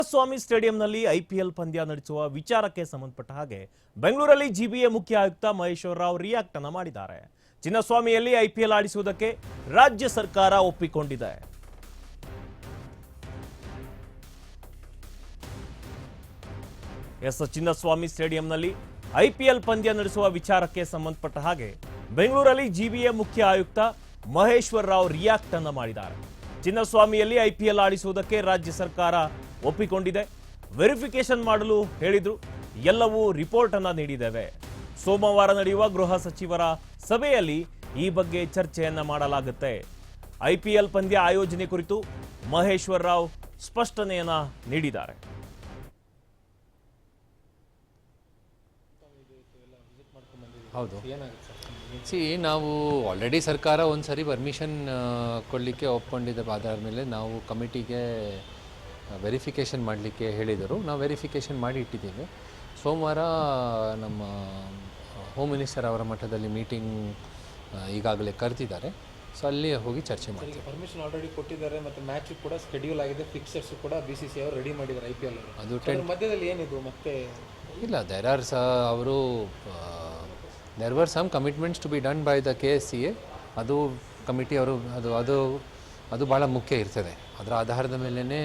ಸ್ವಾಮಿ ಸ್ಟೇಡಿಯಂನಲ್ಲಿ IPL ಪಂದ್ಯ ನಡೆಸುವ ವಿಚಾರಕ್ಕೆ ಸಂಬಂಧಪಟ್ಟ ಹಾಗೆ ಬೆಂಗಳೂರಲ್ಲಿ ಜಿಬಿಎ ಮುಖ್ಯ ಆಯುಕ್ತ ಮಹೇಶ್ವರ ರಾವ್ ರಿಯಾಕ್ಟ್ ಅನ್ನು ಮಾಡಿದ್ದಾರೆ. ಚಿನ್ನಸ್ವಾಮಿಯಲ್ಲಿ ಐಪಿಎಲ್ ಆಡಿಸುವುದಕ್ಕೆ ರಾಜ್ಯ ಸರ್ಕಾರ ಒಪ್ಪಿಕೊಂಡಿದೆ. ಚಿನ್ನಸ್ವಾಮಿ ಸ್ಟೇಡಿಯಂನಲ್ಲಿ ಐಪಿಎಲ್ ಪಂದ್ಯ ನಡೆಸುವ ವಿಚಾರಕ್ಕೆ ಸಂಬಂಧಪಟ್ಟ ಹಾಗೆ ಬೆಂಗಳೂರಲ್ಲಿ ಜಿಬಿಎ ಮುಖ್ಯ ಆಯುಕ್ತ ಮಹೇಶ್ವರ ರಾವ್ ರಿಯಾಕ್ಟ್ ಅನ್ನು ಮಾಡಿದ್ದಾರೆ. ಚಿನ್ನಸ್ವಾಮಿಯಲ್ಲಿ ಐಪಿಎಲ್ ಆಡಿಸುವುದಕ್ಕೆ ರಾಜ್ಯ ಸರ್ಕಾರ ಒಪ್ಪಿಕೊಂಡಿದೆ. ವೆರಿಫಿಕೇಶನ್ ಮಾಡಲು ಹೇಳಿದ್ರು. ಎಲ್ಲವೂ ರಿಪೋರ್ಟ್ ಅನ್ನ ನೀಡಿದ್ದೇವೆ. ಸೋಮವಾರ ನಡೆಯುವ ಗೃಹ ಸಚಿವರ ಸಭೆಯಲ್ಲಿ ಈ ಬಗ್ಗೆ ಚರ್ಚೆಯನ್ನ ಮಾಡಲಾಗುತ್ತೆ. ಐಪಿಎಲ್ ಪಂದ್ಯ ಆಯೋಜನೆ ಕುರಿತು ಮಹೇಶ್ವರ ರಾವ್ ಸ್ಪಷ್ಟನೆಯನ್ನ ನೀಡಿದ್ದಾರೆ. ಹೌದು, ನಾವು ಆಲ್ರೆಡಿ ಸರ್ಕಾರ ಒಂದು ಸರಿ ಪರ್ಮಿಷನ್ ಕೊಡಲಿಕ್ಕೆ ಒಪ್ಕೊಂಡಿದ್ದ ಆಧಾರ ಮೇಲೆ ನಾವು ಕಮಿಟಿಗೆ ವೆರಿಫಿಕೇಷನ್ ಮಾಡಲಿಕ್ಕೆ ಹೇಳಿದರು. ನಾವು ವೆರಿಫಿಕೇಷನ್ ಮಾಡಿ ಇಟ್ಟಿದ್ದೀವಿ. ಸೋಮವಾರ ನಮ್ಮ ಹೋಮ್ ಮಿನಿಸ್ಟರ್ ಅವರ ಮಟ್ಟದಲ್ಲಿ ಮೀಟಿಂಗ್ ಈಗಾಗಲೇ ಕರೆದಿದ್ದಾರೆ. ಸೊ ಅಲ್ಲಿ ಹೋಗಿ ಚರ್ಚೆ ಮಾಡಿ. ಪರ್ಮಿಷನ್ ಆಲ್ರೆಡಿ ಕೊಟ್ಟಿದ್ದಾರೆ ಮತ್ತು ಮ್ಯಾಚ್ ಕೂಡ ಸ್ಕೆಡ್ಯೂಲ್ ಆಗಿದೆ, ಫಿಕ್ಸರ್ಸ್ ಕೂಡ BCCI ಅವರು ರೆಡಿ ಮಾಡಿದ್ದಾರೆ. IPL ಅದು ಮಧ್ಯದಲ್ಲಿ ಏನಿದು ಮತ್ತೆ ಇಲ್ಲ, there were some commitments to be done by the KSCA. ಅದು ಕಮಿಟಿ ಅವರು ಅದು ಭಾಳ ಮುಖ್ಯ ಇರ್ತದೆ. ಅದರ ಆಧಾರದ ಮೇಲೇ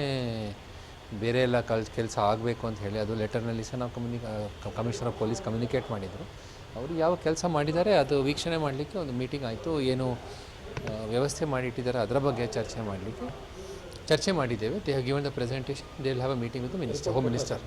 ಬೇರೆ ಎಲ್ಲ ಕೆಲಸ ಆಗಬೇಕು ಅಂತ ಹೇಳಿ ಅದು ಲೆಟರ್ನಲ್ಲಿ ಸಹ ನಾವು ಕಮಿಷನರ್ ಆಫ್ ಪೊಲೀಸ್ ಕಮ್ಯುನಿಕೇಟ್ ಮಾಡಿದರು. ಅವರು ಯಾವ ಕೆಲಸ ಮಾಡಿದ್ದಾರೆ ಅದು ವೀಕ್ಷಣೆ ಮಾಡಲಿಕ್ಕೆ ಒಂದು ಮೀಟಿಂಗ್ ಆಯಿತು. ಏನು ವ್ಯವಸ್ಥೆ ಮಾಡಿಟ್ಟಿದ್ದಾರೆ ಅದರ ಬಗ್ಗೆ ಚರ್ಚೆ ಮಾಡಿದ್ದೇವೆ. They have given the presentation. They will have a meeting with the minister, home minister.